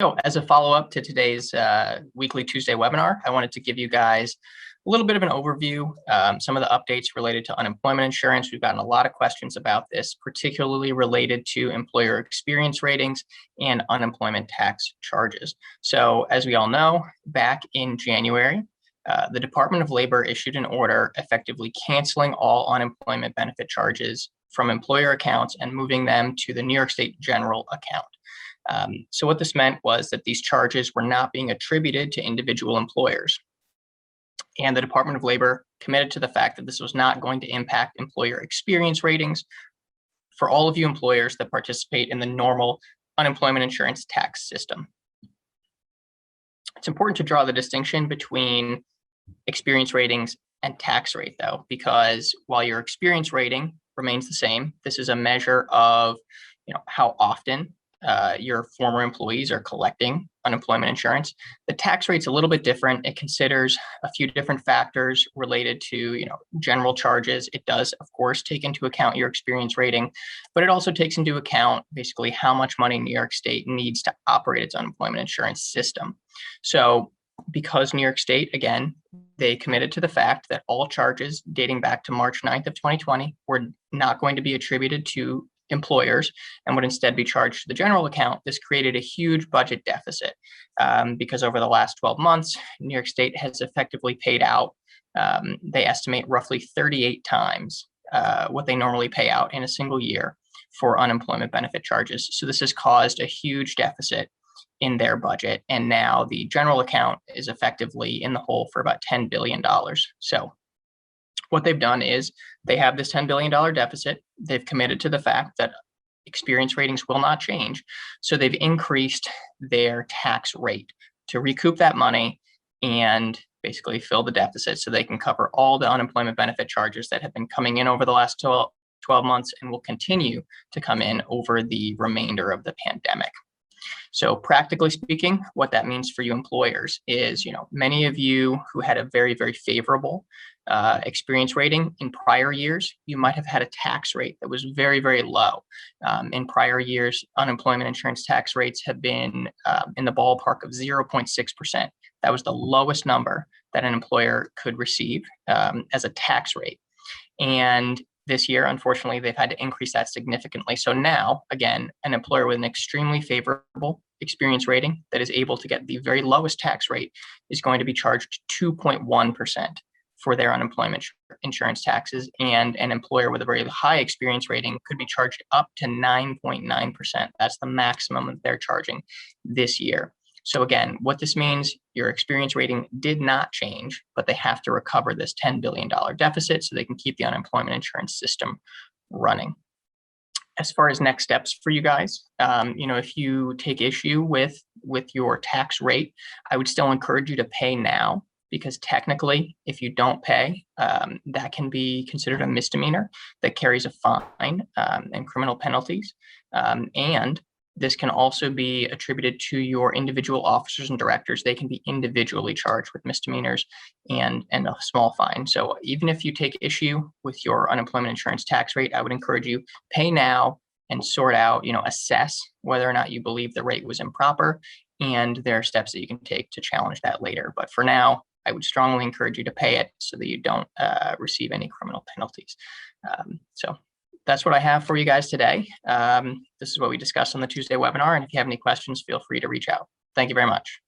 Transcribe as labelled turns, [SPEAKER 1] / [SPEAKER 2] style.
[SPEAKER 1] So as a follow-up to today's weekly Tuesday webinar, I wanted to give you guys a little bit of an overview, some of the updates related to unemployment insurance. We've gotten a lot of questions about this, particularly related to employer experience ratings and unemployment tax charges. So as we all know, back in January, the Department of Labor issued an order effectively canceling all unemployment benefit charges from employer accounts and moving them to the New York State general account. So what this meant was that these charges were not being attributed to individual employers. And the Department of Labor committed to the fact that this was not going to impact employer experience ratings for all of you employers that participate in the normal unemployment insurance tax system. It's important to draw the distinction between experience ratings and tax rate, though, because while your experience rating remains the same, this is a measure of how often your former employees are collecting unemployment insurance. The tax rate's a little bit different. It considers a few different factors related to general charges. It does, of course, take into account your experience rating, but it also takes into account basically how much money New York State needs to operate its unemployment insurance system. So because New York State, again, they committed to the fact that all charges dating back to March 9th of 2020 were not going to be attributed to employers and would instead be charged to the general account. This created a huge budget deficit because over the last 12 months, New York State has effectively paid out, they estimate roughly 38 times what they normally pay out in a single year for unemployment benefit charges. So this has caused a huge deficit in their budget. And now the general account is effectively in the hole for about $10 billion. So what they've done is they have this $10 billion deficit. They've committed to the fact that experience ratings will not change. So they've increased their tax rate to recoup that money and basically fill the deficit so they can cover all the unemployment benefit charges that have been coming in over the last 12 months and will continue to come in over the remainder of the pandemic. So practically speaking, what that means for you employers is, many of you who had a very, very favorable experience rating in prior years, you might have had a tax rate that was very, very low. In prior years, unemployment insurance tax rates have been in the ballpark of 0.6%. That was the lowest number that an employer could receive as a tax rate. And this year, unfortunately, they've had to increase that significantly. So now, again, an employer with an extremely favorable experience rating that is able to get the very lowest tax rate is going to be charged 2.1% for their unemployment insurance taxes. And an employer with a very high experience rating could be charged up to 9.9%. That's the maximum that they're charging this year. So again, what this means, your experience rating did not change, but they have to recover this $10 billion deficit so they can keep the unemployment insurance system running. As far as next steps for you guys, if you take issue with your tax rate, I would still encourage you to pay now, because technically, if you don't pay, that can be considered a misdemeanor that carries a fine and criminal penalties. And this can also be attributed to your individual officers and directors. They can be individually charged with misdemeanors and a small fine. So even if you take issue with your unemployment insurance tax rate, I would encourage you pay now and sort out, assess whether or not you believe the rate was improper. And there are steps that you can take to challenge that later. But for now, I would strongly encourage you to pay it so that you don't receive any criminal penalties. So that's what I have for you guys today. This is what we discussed on the Tuesday webinar. And if you have any questions, feel free to reach out. Thank you very much.